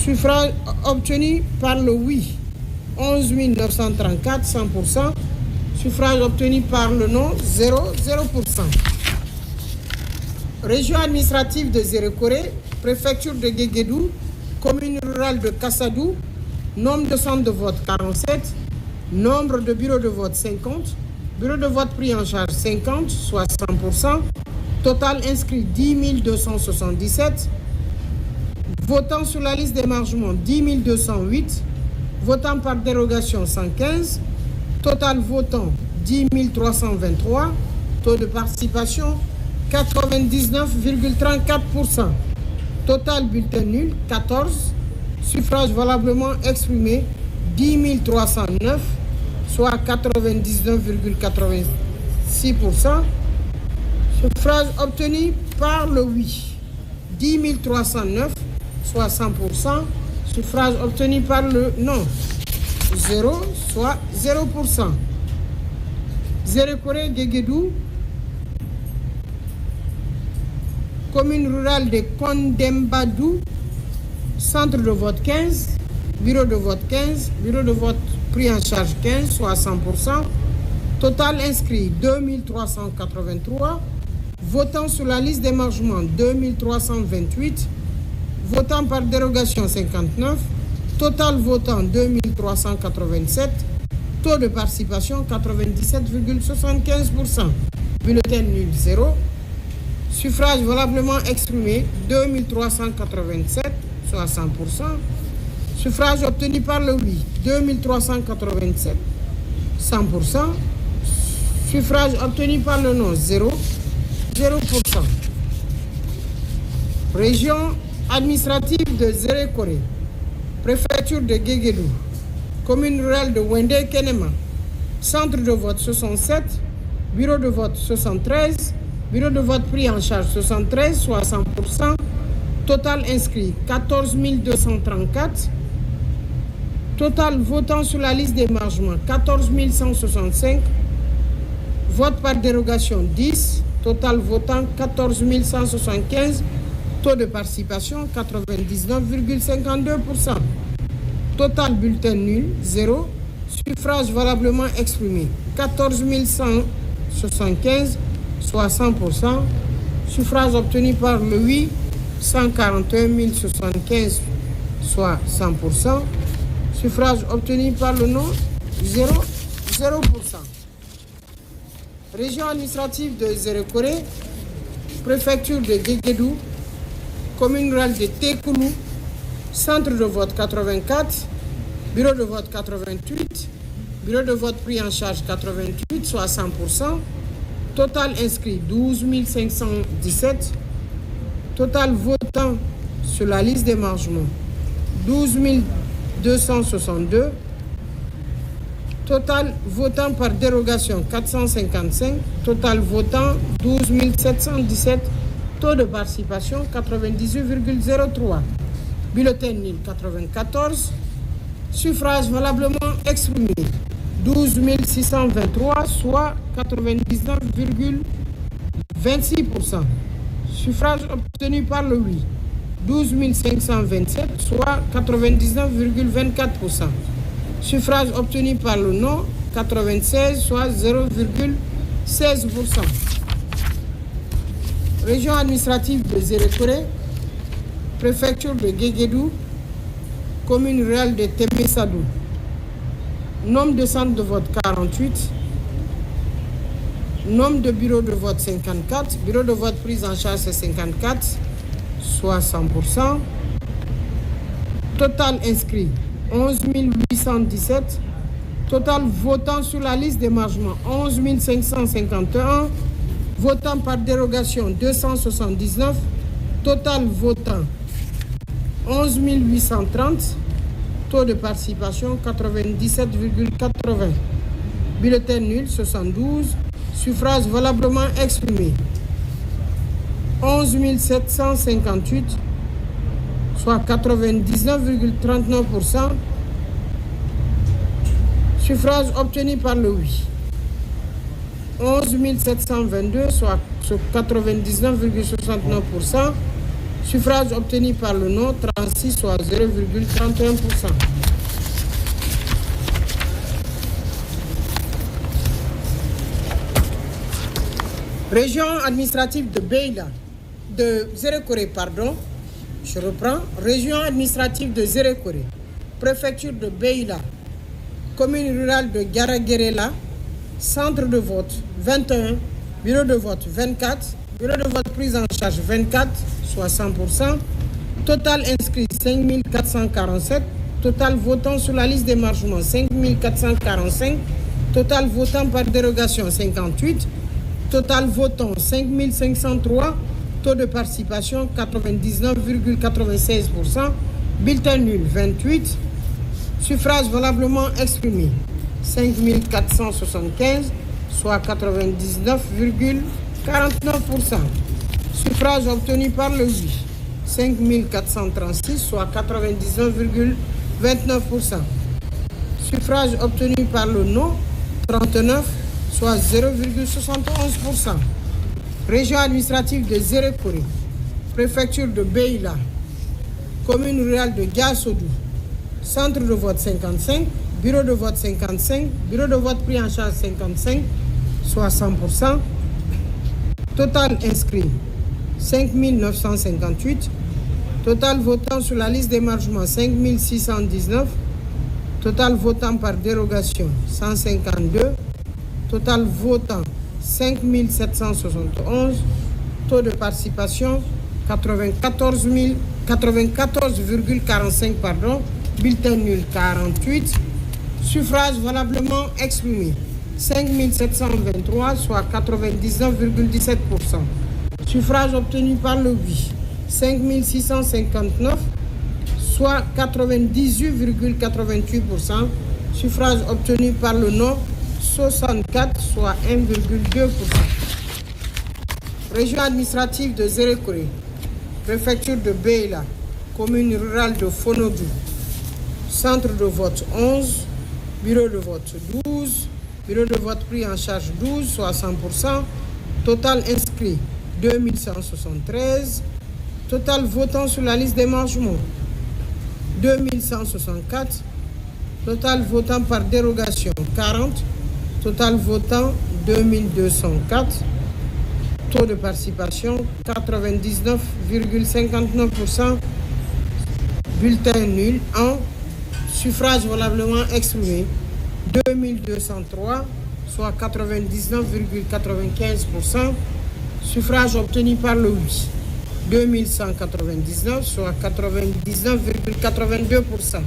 Suffrage obtenu par le oui 11 934, 100%. Suffrage obtenu par le non, 0%. Région administrative de Zérékoré, préfecture de Guéguédou, commune rurale de Kassadou, nombre de centres de vote 47, nombre de bureaux de vote 50, bureau de vote pris en charge 50, soit 100%, total inscrit 10 277, votant sur la liste d'émargement 10 208, votant par dérogation 115, total votant 10 323, taux de participation 99,34%. Total bulletin nul 14, suffrage valablement exprimé 10 309, soit 99,86%. Suffrage obtenu par le oui 10 309, soit 100%. Suffrage obtenu par le non 0, soit 0%. Zérékoré Guéguédou, commune rurale de Kondembadou, centre de vote 15, bureau de vote 15, bureau de vote pris en charge 15, soit 100%. Total inscrit 2383, votant sur la liste d'émargement 2328, votant par dérogation 59, total votant 2387, taux de participation 97,75%, bulletin nul 0, suffrage valablement exprimé 2387, soit 100%, suffrage obtenu par le oui 2387, 100%, suffrage obtenu par le non 0%. Région administrative de Zérékoré, préfecture de Guéguédou, commune rurale de Wendé Kenema, centre de vote 67, bureau de vote 73, bureau de vote pris en charge 73, soit 100%, total inscrit 14 234, total votant sur la liste d'émargement 14 165, vote par dérogation 10, total votant 14 175, taux de participation 99,52%. Total bulletin nul 0, suffrage valablement exprimé 14 175, soit 100%. Suffrage obtenu par le oui 141 075, soit 100%. Suffrage obtenu par le non 0%. Région administrative de Zérékoré, préfecture de Guéguédou, commune rurale de Tékoulou, centre de vote 84, bureau de vote 88, bureau de vote pris en charge 88, soit 100%, total inscrit 12 517, Total votant sur la liste d'émargement, 12 262. Total votant par dérogation, 455. Total votant, 12 717. Taux de participation, 98,03. Bulletin nul, 94. Suffrage valablement exprimé, 12 623, soit 99,26%. Suffrage obtenu par le oui, 12 527, soit 99,24%. Suffrage obtenu par le non, 96, soit 0,16%. Région administrative de Zérékoré, préfecture de Guéguédou, commune rurale de Témé-Sadou. Nombre de centres de vote 48. Nombre de bureaux de vote 54. Bureau de vote prise en charge c'est 54, soit 100%. Total inscrit 11 817. Total votant sur la liste d'émargement 11 551. Votant par dérogation 279. Total votant 11 830. Taux de participation 97,80. Bulletin nul 72. Suffrage valablement exprimé 11 758, soit 99,39%. Suffrage obtenu par le oui, 11 722, soit 99,69%. Suffrage obtenu par le non, 36, soit 0,31%. Région administrative de Beila, de Zérékoré, pardon. Je reprends. Région administrative de Zérékoré, préfecture de Beila, commune rurale de Garaguerela, centre de vote 21, bureau de vote 24, bureau de vote prise en charge 24, soit 100%. Total inscrit 5 447. Total votant sur la liste d'émargement 5 445. Total votant par dérogation 58. Total votant 5 503. Taux de participation 99,96%. Bulletin nul 28. Suffrage valablement exprimé 5 475, soit 99,49%. Suffrage obtenu par le oui 5 436, soit 99,29%. Suffrage obtenu par le non 39, soit 0,71%. Région administrative de Zérékoré, préfecture de Beila, commune rurale de Gassodou, centre de vote 55, bureau de vote 55, bureau de vote pris en charge 55, soit 100%. Total inscrit 5 958. Total votant sur la liste d'émargement 5 619. Total votant par dérogation 152. Total votant 5 771. Taux de participation 94,45 pardon. Bulletin nul 48. Suffrage valablement exprimé 5 723, soit 99,17%. Suffrage obtenu par le oui 5 659, soit 98,88%. Suffrage obtenu par le non 64, soit 1,2%. Région administrative de Zérékoré, préfecture de Beila, commune rurale de Fonodou, centre de vote 11, bureau de vote 12, bureau de vote pris en charge 12, soit 100%. Total inscrit 2173. Total votant sur la liste d'émargement 2164. Total votant par dérogation 40. Total votant 2204. Taux de participation 99,59%. Bulletin nul 1. Suffrage valablement exprimé 2203, soit 99,95%. Suffrage obtenu par le oui 2199, soit 99,82%.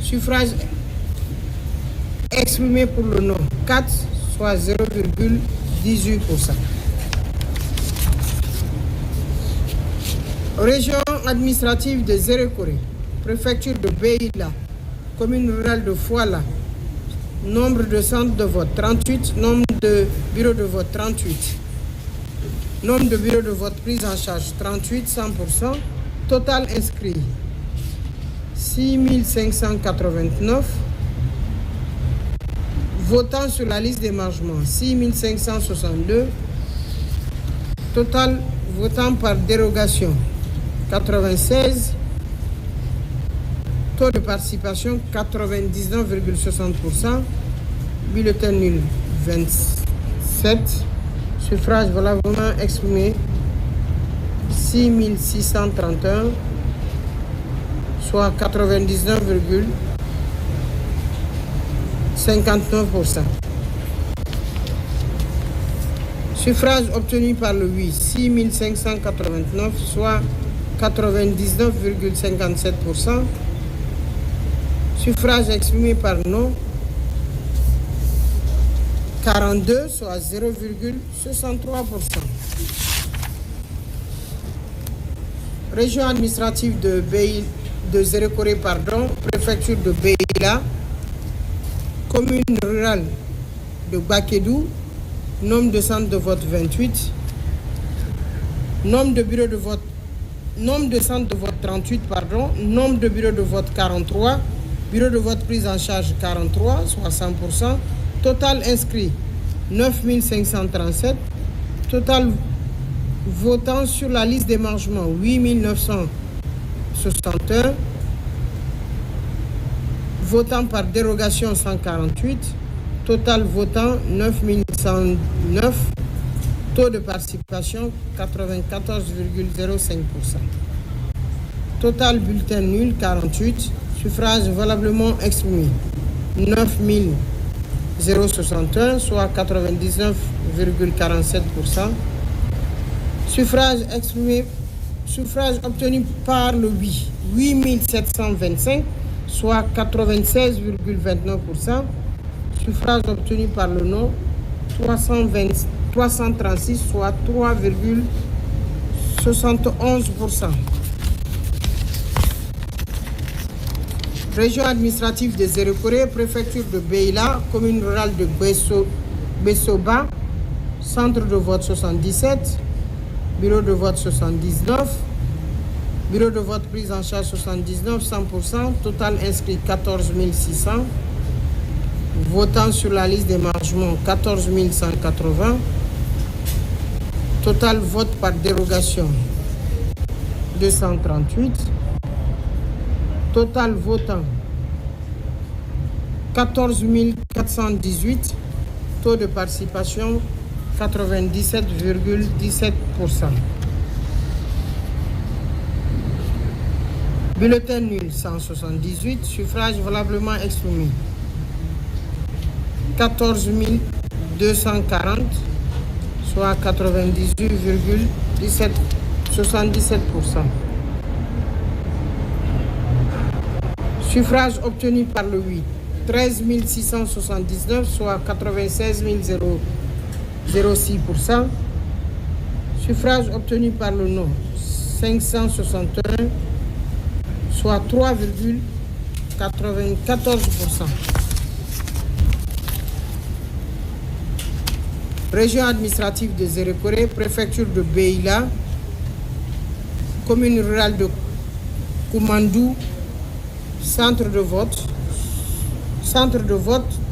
Suffrage exprimé pour le non 4, soit 0,18%. Région administrative de Zérekoré, préfecture de Beila, commune rurale de Fouala. Nombre de centres de vote 38, nombre de bureaux de vote 38. Nombre de bureaux de vote pris en charge 38, 100%. Total inscrit 6589. Votants sur la liste d'émargement 6562. Total votant par dérogation 96. Taux de participation 99,60%. Bulletin nul 27. Suffrage valablement exprimé 6631, soit 99,59%. Suffrage obtenu par le oui 6589, soit 99,57%. Suffrage exprimé par non 42, soit 0,63%. Région administrative de Zérekoré, préfecture de Beila, commune rurale de Bakédou, nombre de centres de vote 28, nombre de bureaux de vote, nombre de centres de vote 38, nombre de bureaux de vote 43, bureaux de vote pris en charge 43, soit 100%, total inscrit 9537, total votant sur la liste d'émargement 8961, votant par dérogation 148, total votant 9109, taux de participation 94,05%. Total bulletin nul 48, suffrage valablement exprimé 9061, soit 99,47%. Suffrage exprimé, suffrage obtenu par le oui 8725, soit 96,29%. Suffrage obtenu par le non 336, soit 3,71%. Région administrative de Zérekoré, préfecture de Beila, commune rurale de Bessoba, centre de vote 77, bureau de vote 79, bureau de vote prise en charge 79, 100%, total inscrit 14 600, votant sur la liste d'émargement 14 180, total vote par dérogation 238, total votant 14 418, taux de participation 97,17%. Bulletin nul 178, suffrage valablement exprimé 14 240, soit 98,77%. Suffrage obtenu par le oui 13 679, soit 96 006%. Suffrage obtenu par le non 561, soit 3,94%. Région administrative de Zérekoré, préfecture de Beila, commune rurale de Koumandou, centre de vote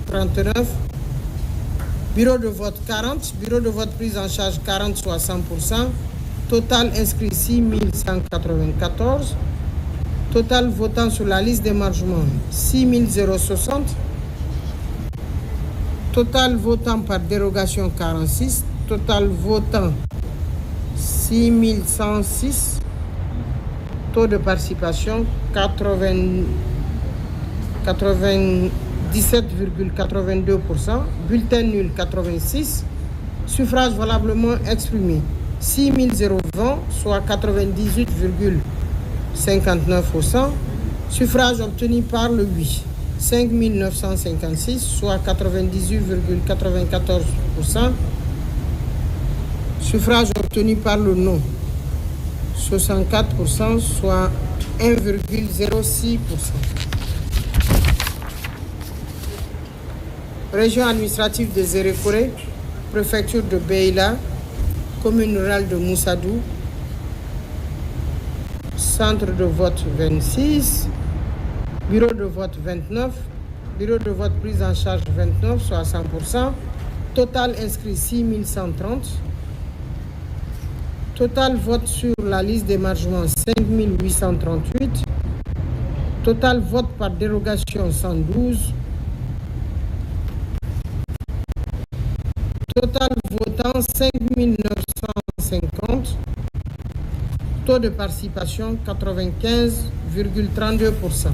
39, bureau de vote 40, bureau de vote prise en charge 40, soit 100%, total inscrit 6194, total votant sur la liste d'émargement 6060, total votant par dérogation 46, total votant 6106, taux de participation 97,82%, bulletin nul 86, suffrage valablement exprimé 6020, soit 98,59%, suffrage obtenu par le oui 5956, soit 98,94%, suffrage obtenu par le non 64%, soit 1,06%. Région administrative de Zérékoré, préfecture de Beila, commune rurale de Moussadou, centre de vote 26, bureau de vote 29, bureau de vote prise en charge 29, soit 100%, total inscrit 6130, total vote sur la liste d'émargement 5838, total vote par dérogation 112, total votant 5950, taux de participation 95,32%.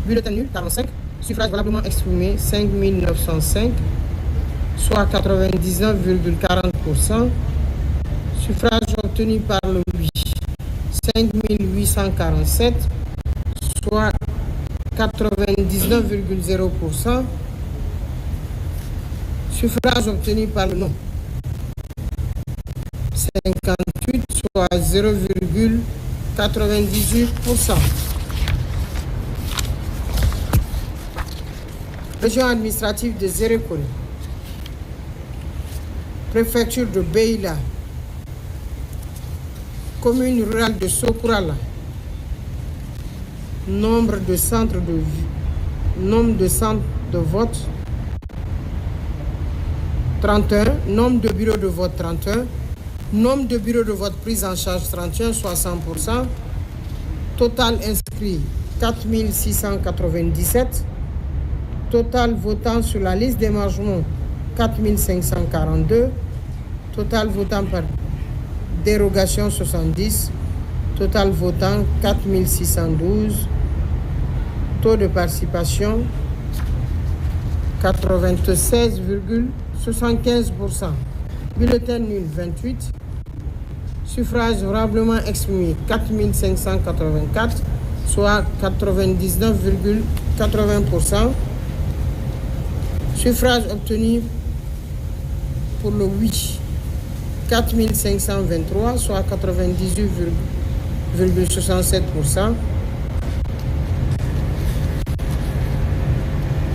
Bulletin nul 45, suffrage valablement exprimé 5905, soit 99,40%. Suffrage obtenu par le oui 5847, soit 99,0%. Suffrage obtenu par le non 58, soit 0,98%. Région administrative de Zérékoré, préfecture de Beila, commune rurale de Sokourala, nombre de centres de vote 31, nombre de bureaux de vote 31, nombre de bureaux de vote pris en charge 31, soit 100%, total inscrit 4697, total votant sur la liste d'émargement 4542, total votant par dérogation 70, total votant 4612, taux de participation 96,75%, bulletin nul 28, suffrage valablement exprimé 4584, soit 99,80%, suffrage obtenu pour le oui 4523, soit 98,67%.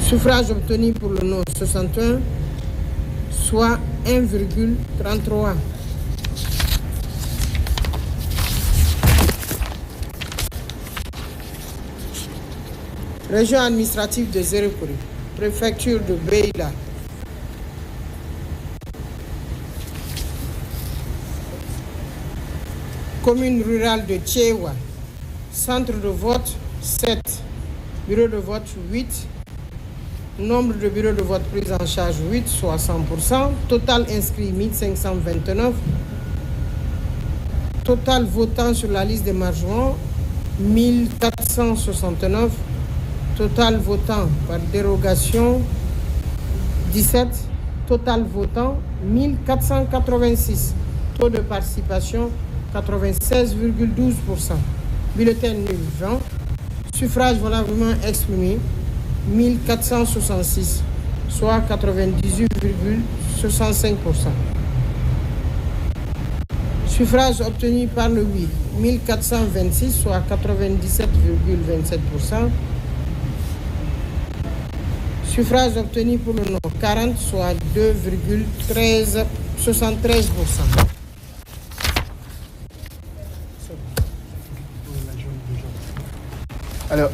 Suffrage obtenu pour le non 61, soit 1,33. Région administrative de Zérékoré, préfecture de Beila, commune rurale de Tchewa, centre de vote 7, bureau de vote 8, nombre de bureaux de vote pris en charge 8, soit 100%, total inscrit 1529, total votant sur la liste d'émargement 1469, total votant par dérogation 17, total votant 1486, taux de participation 96,12%, bulletin nul 20, suffrage valablement exprimé 1466, soit 98,65%. Suffrage obtenu par le oui 1426, soit 97,27%. Suffrage obtenu pour le non 40, soit 2,73%. Alors,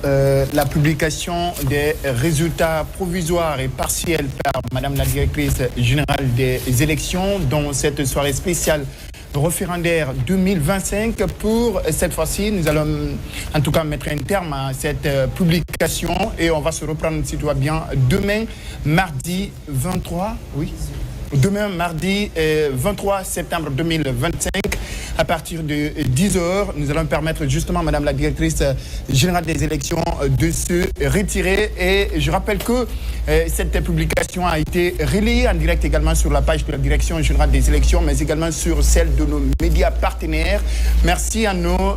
la publication des résultats provisoires et partiels par Madame la directrice générale des élections dans cette soirée spéciale référendaire 2025. Pour cette fois-ci, nous allons en tout cas mettre un terme à cette publication et on va se reprendre, si tout va bien, demain, mardi 23, oui. Demain, mardi 23 septembre 2025, à partir de 10h, nous allons permettre justement, Madame la directrice générale des élections, de se retirer. Et je rappelle que cette publication a été relayée en direct également sur la page de la direction générale des élections, mais également sur celle de nos médias partenaires. Merci à nos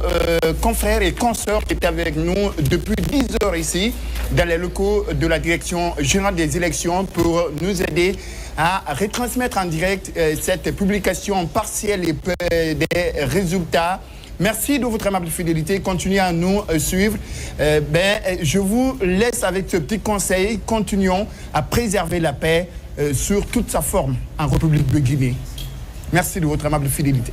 confrères et consoeurs qui étaient avec nous depuis 10h ici, dans les locaux de la direction générale des élections, pour nous aider à retransmettre en direct cette publication partielle des résultats Merci de votre aimable fidélité. Continuez à nous suivre. Je vous laisse avec ce petit conseil. Continuons à préserver la paix sur toute sa forme en République de Guinée. Merci de votre aimable fidélité.